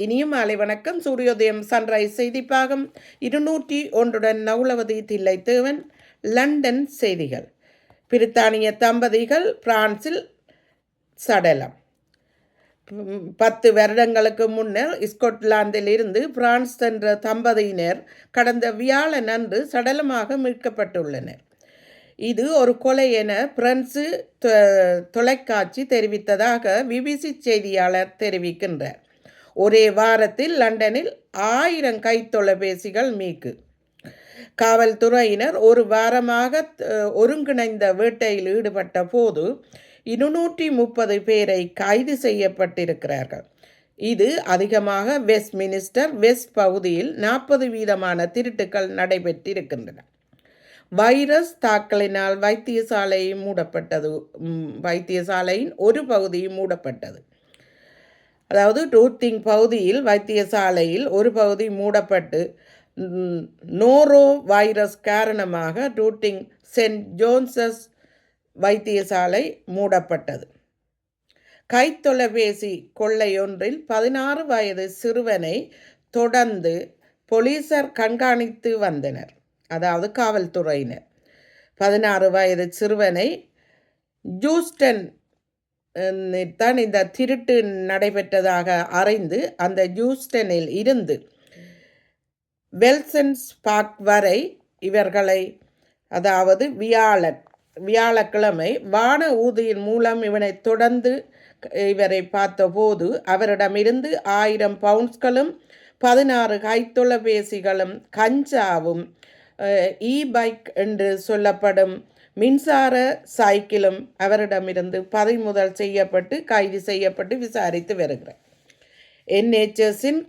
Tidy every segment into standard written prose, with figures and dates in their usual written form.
இனிய மாலை வணக்கம். சூரியோதயம் சன்ரைஸ் செய்திப்பாகம் 201 நவுலவதி தில்லைத்தேவன். லண்டன் செய்திகள். பிரித்தானிய தம்பதிகள் பிரான்சில் சடலம். 10 வருடங்களுக்கு முன்னர் ஸ்கொட்லாந்தில் இருந்து பிரான்ஸ் சென்ற தம்பதியினர் கடந்த வியாழன் அன்று சடலமாக மீட்கப்பட்டுள்ளனர். இது ஒரு கொலை என பிரெஞ்சு தொலைக்காட்சி தெரிவித்ததாக பிபிசி செய்தியாளர் தெரிவிக்கின்றார். ஒரே வாரத்தில் லண்டனில் 1000 கைத்தொலைபேசிகள் மீட்பு. காவல்துறையினர் ஒரு வாரமாக ஒருங்கிணைந்த வேட்டையில் ஈடுபட்ட போது 230 பேரை கைது செய்யப்பட்டிருக்கிறார்கள். இது அதிகமாக வெஸ்ட்மினிஸ்டர் வெஸ்ட் பகுதியில் 40% திருட்டுக்கள் நடைபெற்றிருக்கின்றன. வைரஸ் தாக்கலினால் வைத்தியசாலையின் ஒரு பகுதி மூடப்பட்டது. அதாவது டூத்திங் பகுதியில் வைத்தியசாலையில் ஒரு பகுதி மூடப்பட்டு நோரோ வைரஸ் காரணமாக டூத்திங் சென்ட் ஜோன்சஸ் வைத்தியசாலை மூடப்பட்டது. கைத்தொலைபேசி கொள்ளையொன்றில் 16 வயது சிறுவனை தொடர்ந்து போலீசார் கண்காணித்து வந்தனர். அதாவது காவல்துறையினர் 16 வயது சிறுவனை ஜூஸ்டன் தான் இந்த திருட்டு நடைபெற்றதாக அறிந்து அந்த ஜூஸ்டனில் இருந்து வெல்சன்ஸ் பார்க் வரை இவர்களை, அதாவது வியாழக்கிழமை வான ஊதியின் மூலம் இவனை தொடர்ந்து இவரை பார்த்தபோது அவரிடமிருந்து 1000 பவுண்ட்ஸ்களும் 16 கைத்தொலைபேசிகளும் கஞ்சாவும் பைக் என்று சொல்லப்படும் மின்சார சைக்கிளும் அவரிடமிருந்து பறிமுதல் செய்யப்பட்டு கைது செய்யப்பட்டு விசாரித்து வருகிறார். NHSின்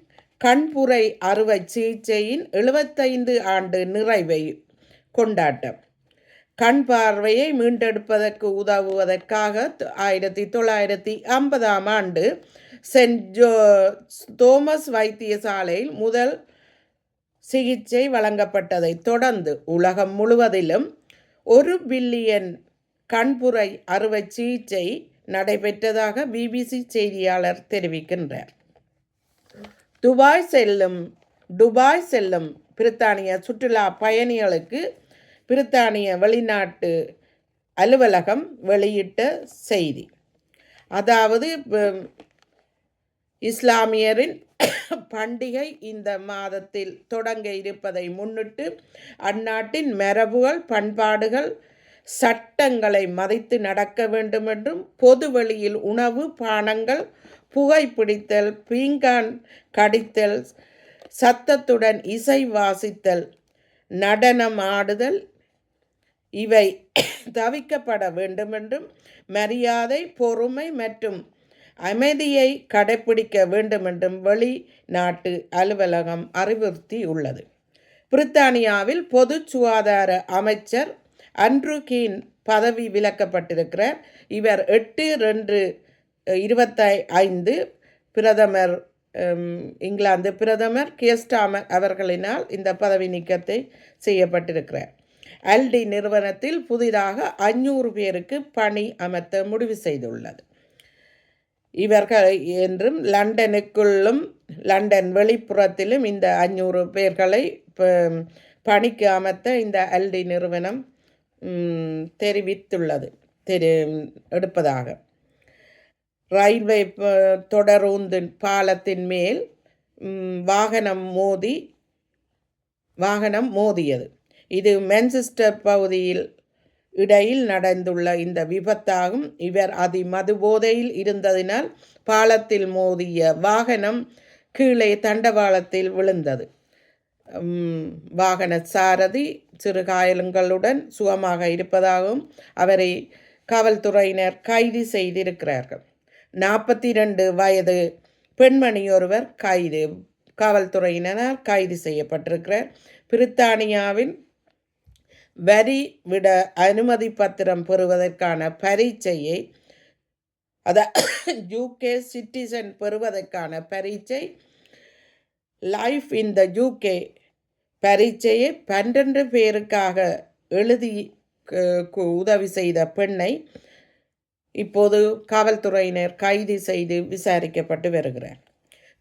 கண்புரை அறுவை சிகிச்சையின் 75 ஆண்டு நிறைவை கொண்டாட்டம். கண் பார்வையை மீண்டெடுப்பதற்கு உதவுவதற்காக 1950ஆம் ஆண்டு சென்ட் தோமஸ் வைத்தியசாலையில் முதல் சிகிச்சை வழங்கப்பட்டதை தொடர்ந்து உலகம் முழுவதிலும் 1 பில்லியன் கண்புரை அறுவை சிகிச்சை நடைபெற்றதாக பிபிசி செய்தியாளர் தெரிவிக்கின்றார். துபாய் செல்லும் பிரித்தானிய சுற்றுலா பயணிகளுக்கு பிரித்தானிய வெளிநாட்டு அலுவலகம் வெளியிட்ட செய்தி. அதாவது இஸ்லாமியரின் பண்டிகை இந்த மாதத்தில் தொடங்க இருப்பதை முன்னிட்டு அந்நாட்டின் மரபுகள், பண்பாடுகள், சட்டங்களை மதித்து நடக்க வேண்டும் என்றும் பொது வெளியில் உணவு பானங்கள், புகைப்பிடித்தல், பீங்கான் கடித்தல், சத்தத்துடன் இசை வாசித்தல், நடனம் ஆடுதல் இவை தவிர்க்கப்பட வேண்டும் என்றும் மரியாதை, பொறுமை மற்றும் அமைதியை கடைப்பிடிக்க வேண்டும் என்றும் வெளிநாட்டு அலுவலகம் அறிவுறுத்தியுள்ளது. பிரித்தானியாவில் பொது சுகாதார அமைச்சர் அண்ட்ரூ கீன் பதவி விலக்கப்பட்டிருக்கிறார். இவர் 8/2/25 பிரதமர் இங்கிலாந்து பிரதமர் கியர் ஸ்டார்மர் அவர்களினால் இந்த பதவி நீக்கத்தை செய்யப்பட்டிருக்கிறார். அல்டி நிறுவனத்தில் புதிதாக 500 பேருக்கு பணி அமர்த்த முடிவு செய்துள்ளது. இவர்கள் என்றும் லண்டனுக்குள்ளும் லண்டன் வெளிப்புறத்திலும் இந்த 500 பேர்களை பணிக்கு அமர்த்த இந்த அல்டி நிறுவனம் எடுப்பதாக. ரயில்வே தொடருந்து பாலத்தின் மேல் வாகனம் மோதியது. இது மான்செஸ்டர் பகுதியில் இடையில் நடந்துள்ள இந்த விபத்தாகும். இவர் மது போதையில் இருந்ததினால் பாலத்தில் மோதிய வாகனம் கீழே தண்டவாளத்தில் விழுந்தது. வாகன சாரதி சிறு காயங்களுடன் சுகமாக இருப்பதாகவும் அவரை காவல்துறையினர் கைது செய்திருக்கிறார்கள். 42 வயது பெண்மணி ஒருவர் காவல்துறையினரால் கைது செய்யப்பட்டிருக்கிறார். பிரித்தானியாவின் வரி விட அனுமதி பத்திரம் பெறுவதற்கான பரீட்சையை, UK சிட்டிசன் பெறுவதற்கான பரீட்சை லைஃப் இன் த UK பரீட்சையை 12 பேருக்காக எழுதி உதவி செய்த பெண்ணை இப்போது காவல்துறையினர் கைது செய்து விசாரிக்கப்பட்டு வருகிறார்.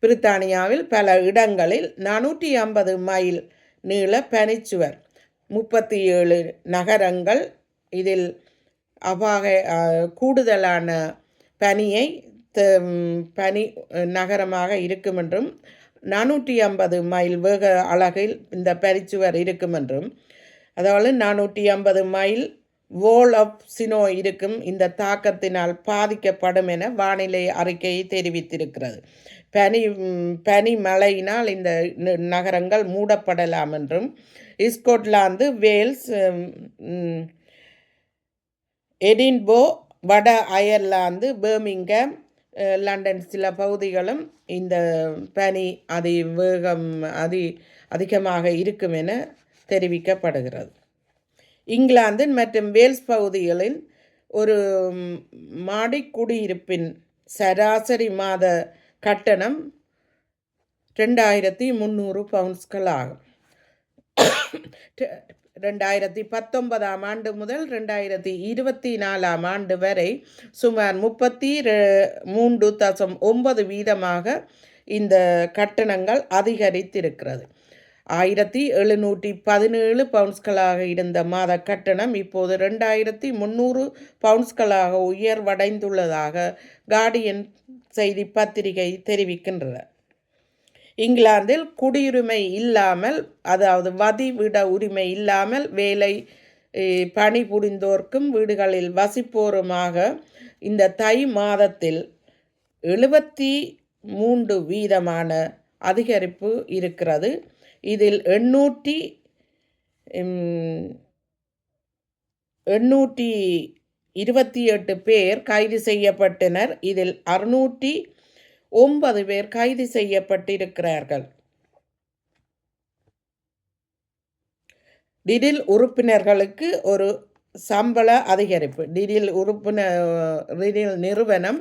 பிரித்தானியாவில் பல இடங்களில் 450 மைல் நீள பனிச்சுவர், 37 நகரங்கள் இதில் கூடுதலான பனியை பனி நகரமாக இருக்கும் என்றும் 450 மைல் வேக அலகில் இந்த பனிச்சுவர் இருக்கும் என்றும், அதாவது 450 மைல் வோல் ஆஃப் சினோ இருக்கும் இந்த தாக்கத்தினால் பாதிக்கப்படும் என வானிலை அறிக்கையை தெரிவித்திருக்கிறது. பனி மழையினால் இந்த நகரங்கள் மூடப்படலாம் என்றும், ஸ்கொட்லாந்து, வேல்ஸ், எடின்போ, வட அயர்லாந்து, பர்மிங்ஹாம், லண்டன் சில பகுதிகளும் இந்த பனி அதிகமாக இருக்கும் என தெரிவிக்கப்படுகிறது. இங்கிலாந்து மற்றும் வேல்ஸ் பகுதிகளில் ஒரு மாடி குடியிருப்பின் சராசரி மாத கட்டணம் 2300 பவுண்ட்ஸ்கள் ஆகும். 2019 ஆண்டு முதல் 2024 ஆண்டு வரை சுமார் 33.9% இந்த கட்டணங்கள் அதிகரித்திருக்கிறது. 1717 பவுண்ட்ஸ்களாக இருந்த மாத கட்டணம் இப்போது 2300 பவுண்ட்ஸ்களாக உயர்வடைந்துள்ளதாக கார்டியன் செய்தி பத்திரிகை தெரிவிக்கின்றது. இங்கிலாந்தில் குடியுரிமை இல்லாமல், அதாவது வதிவிட உரிமை இல்லாமல் வேலை பணிபுரிந்தோர்க்கும் வீடுகளில் வசிப்போருமாக இந்த தை மாதத்தில் 73% அதிகரிப்பு இருக்கிறது. இதில் 828 பேர் கைது செய்யப்பட்டனர். இதில் 609 பேர் கைது செய்யப்பட்டிருக்கிறார்கள். டிடில் உறுப்பினர்களுக்கு ஒரு சம்பள அதிகரிப்பு. டிடில் நிறுவனம்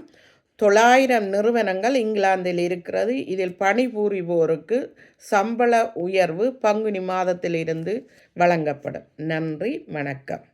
900 நிறுவனங்கள் இங்கிலாந்தில் இருக்கிறது. இதில் பணிபுரிவோருக்கு சம்பள உயர்வு பங்குனி மாதத்திலிருந்து வழங்கப்படும். நன்றி, வணக்கம்.